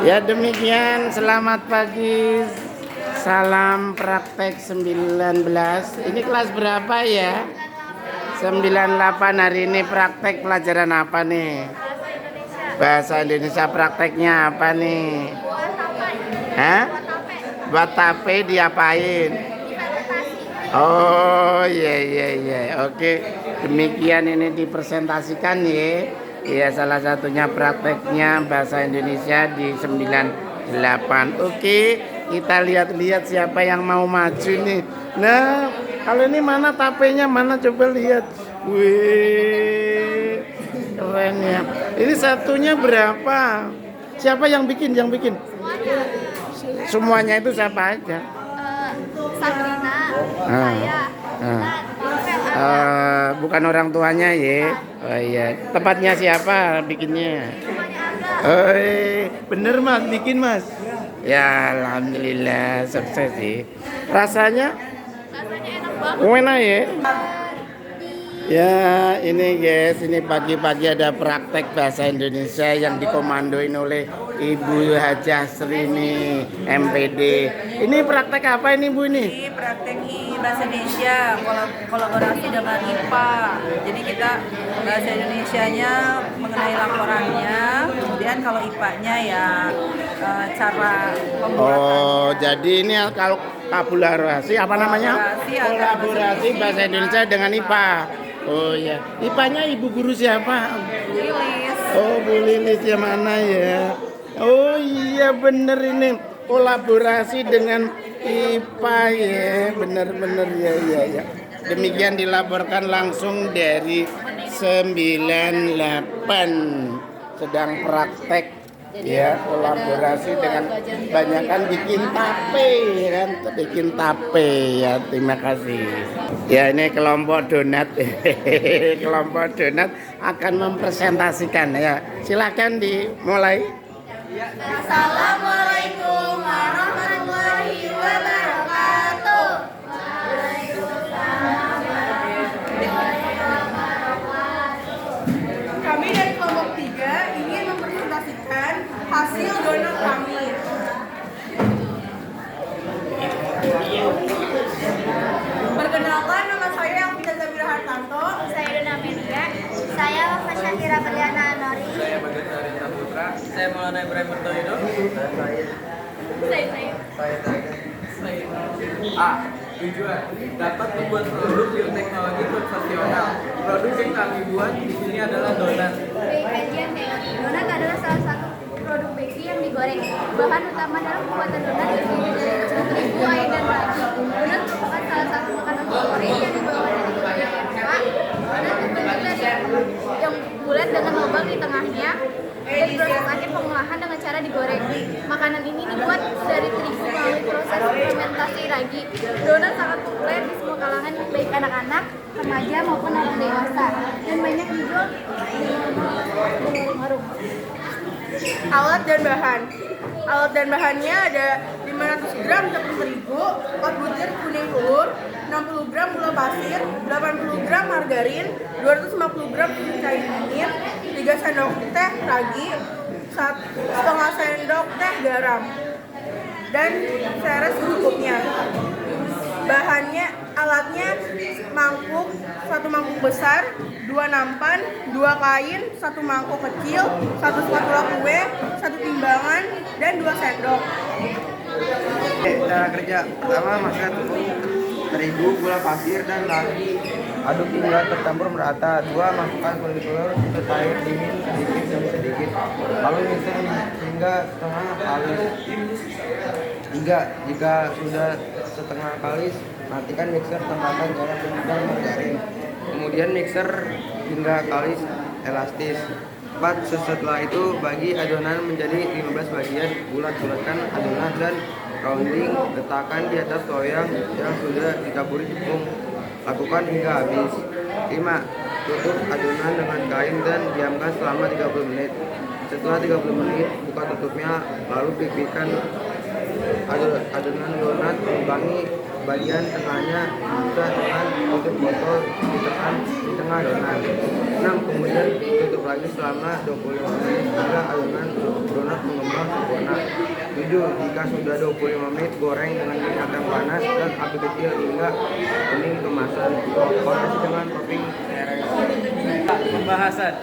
Ya demikian, selamat pagi. Salam praktek 19. Ini kelas berapa ya? 98. Hari ini praktek pelajaran apa nih? Bahasa Indonesia. Prakteknya apa nih? Hah? Buat tape diapain? Oh iya. Oke. Demikian ini dipresentasikan ya. Ya, salah satunya prakteknya bahasa Indonesia di 98. Oke, kita lihat-lihat siapa yang mau maju nih. Nah, kalau ini mana tapenya, mana coba lihat. Wih, keren ya. Ini satunya berapa? Siapa yang bikin? Semuanya itu siapa aja? Sabrina, saya, bukan orang tuanya ya. Oh iya, tempatnya siapa bikinnya? Oh, bener mas, bikin mas. Ya alhamdulillah sukses sih. Rasanya enak banget. enak ya. Ya ini guys, ini pagi-pagi ada praktek bahasa Indonesia yang dikomandoin oleh Ibu Hajah Srini MPD. Ini praktek apa ini Bu ini? Ini praktek bahasa Indonesia kolaborasi dengan IPA. Jadi kita bahasa Indonesianya mengenai laporannya, kemudian kalau IPA-nya ya cara pembuatan. Oh, jadi ini kalau kolaborasi apa namanya? Kolaborasi bahasa Indonesia dengan IPA. Oh ya, IPA-nya ibu guru siapa? Lilis. Oh, Bu Lilis yang mana ya? Oh iya bener ini kolaborasi dengan IPA ya, bener ya. Demikian dilaporkan langsung dari 98 sedang praktek. Ya, kolaborasi dengan banyakan bikin tape kan, bikin tape ya. Terima kasih. Ya, ini kelompok donat. Kelompok donat akan mempresentasikan ya. Silakan dimulai. Assalamualaikum warahmatullahi wabarakatuh. Kami dari kelompok 3 ingin mempresentasikan hasil donat kami. Perkenalkan, nama saya Alvita Zabira Hartanto. Saya Dona Media. Saya Wafa Syahira Berliana Anori. Saya Bagas Arita Putra. Saya Maulana Ibrahim Bertoido. A. Tujuan dapat membuat produk bioteknologi konvensional. Produk yang kami buat di sini adalah donat. Kajian donat adalah salah satu produk bakery yang digoreng. Bahan utama dalam pembuatan donat terdiri dari tepung terigu, air, dan ragi. Donat merupakan salah satu makanan favorit yang dibawa dari budaya Eropa. Donat terbentuk dari yang bulat dengan lubang di tengahnya dan proses akhir pengolahan dengan cara digoreng. Makanan ini dibuat dari terigu melalui proses fermentasi ragi. Donat sangat populer di semua kalangan, baik anak-anak, remaja maupun orang dewasa, dan banyak dijual di warung-warung. Alat dan bahan. Alat dan bahannya ada 500 gram tepung terigu, 4 butir kuning telur, 60 gram gula pasir, 80 gram margarin, 250 gram cair air, 3 sendok teh ragi, 1,5 sendok teh garam, dan seres secukupnya. Bahannya, alatnya mangkuk, 1 mangkuk besar, 2 nampan, 2 kain, 1 mangkuk kecil, 1 spatula kue, 1 timbangan, dan 2 sendok. Cara kerja pertama, masukkan tepung terigu, gula pasir, dan ragi. Aduk hingga tercampur merata. 2. Masukkan kulit telur serta air dingin sedikit demi sedikit. Lalu mixer hingga setengah kalis. 3. Jika sudah setengah kalis, matikan mixer, tambahkan garam dan margarin. Kemudian mixer hingga kalis elastis. 4. Setelah itu bagi adonan menjadi 15 bagian. Bulat-bulatkan adonan dan rounding. Letakkan di atas loyang yang sudah ditaburi tepung. Lakukan hingga habis. 5. Tutup adonan dengan kain dan diamkan selama 30 menit. Setelah 30 menit, buka tutupnya, lalu pipihkan adonan donat, lubangi bagian tengahnya bisa dengan tutup botol ditekan di tengah adonan. 6. Kemudian tutup lagi selama 25 menit hingga adonan donat mengembang sempurna. 7. Jika sudah 25 menit, goreng dengan minyak yang panas dan api kecil hingga kuning kemasan. Olesi dengan topping seres. Pembahasan.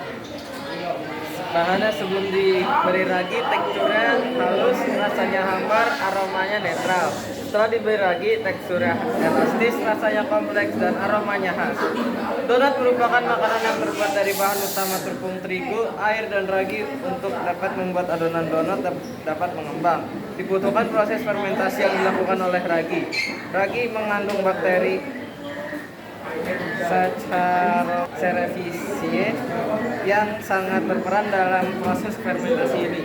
Bahannya sebelum diberi ragi, teksturnya halus, rasanya hambar, aromanya netral. Setelah diberi ragi, teksturnya elastis, rasanya kompleks dan aromanya khas. Donat merupakan makanan yang terbuat dari bahan utama tepung terigu, air dan ragi. Untuk dapat membuat adonan donat dapat mengembang, dibutuhkan proses fermentasi yang dilakukan oleh ragi. Ragi mengandung bakteri Saccharomyces yang sangat berperan dalam proses fermentasi ini.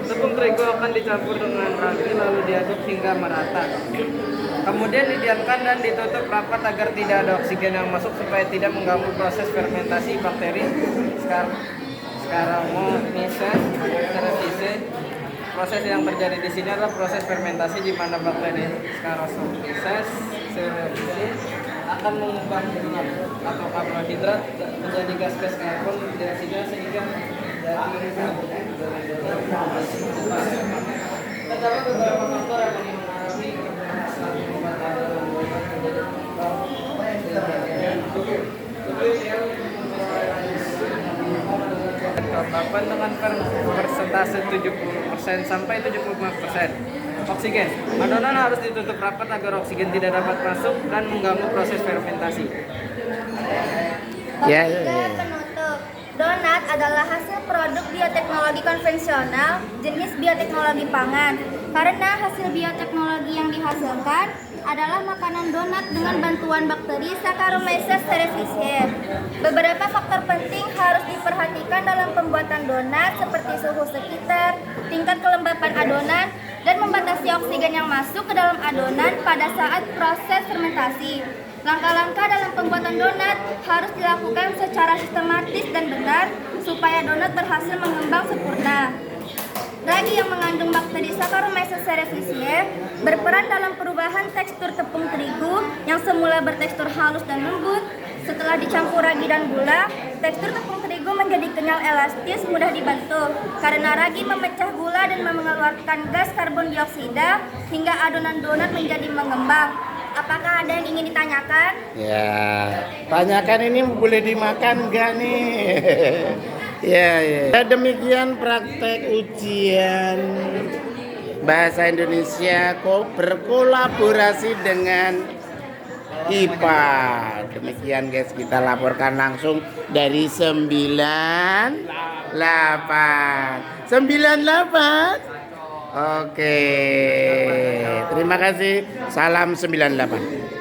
Tepung terigu akan dicampur dengan ragi lalu diaduk hingga merata. Kemudian didiamkan dan ditutup rapat agar tidak ada oksigen yang masuk supaya tidak mengganggu proses fermentasi bakteri Saccharomyces cerevisiae. Proses yang terjadi di sini adalah proses fermentasi di mana bakteri Saccharomyces cerevisiae akan mengubah gula atau karbohidrat menjadi gas-gas karbon dioksida sehingga dari terdapat beberapa faktor yang mempengaruhi keberhasilan membuat adonan donat menjadi kelembapan dengan persentase 70% sampai 75%. Oksigen. Adonan harus ditutup rapat agar oksigen tidak dapat masuk dan mengganggu proses fermentasi. Ya, Penutup. Donat adalah hasil produk bioteknologi konvensional jenis bioteknologi pangan. Karena hasil bioteknologi yang dihasilkan adalah makanan donat dengan bantuan bakteri Saccharomyces cerevisiae. Beberapa faktor penting harus diperhatikan dalam pembuatan donat seperti suhu sekitar, tingkat kelembapan adonan, dan membatasi oksigen yang masuk ke dalam adonan pada saat proses fermentasi. Langkah-langkah dalam pembuatan donat harus dilakukan secara sistematis dan benar supaya donat berhasil mengembang sempurna. Ragi yang mengandung bakteri Saccharomyces cerevisiae berperan dalam perubahan tekstur tepung terigu yang semula bertekstur halus dan lembut. Setelah dicampur ragi dan gula, tekstur tepung terigu menjadi kenyal elastis, mudah dibantu. Karena ragi memecah gula dan mengeluarkan gas karbon dioksida hingga adonan donat menjadi mengembang. Apakah ada yang ingin ditanyakan? ya. Tanyakan ini boleh dimakan enggak nih? Ya. Demikian praktek ujian bahasa Indonesia berkolaborasi dengan IPA. Demikian guys, kita laporkan langsung dari 98. Oke. Terima kasih. Salam 98.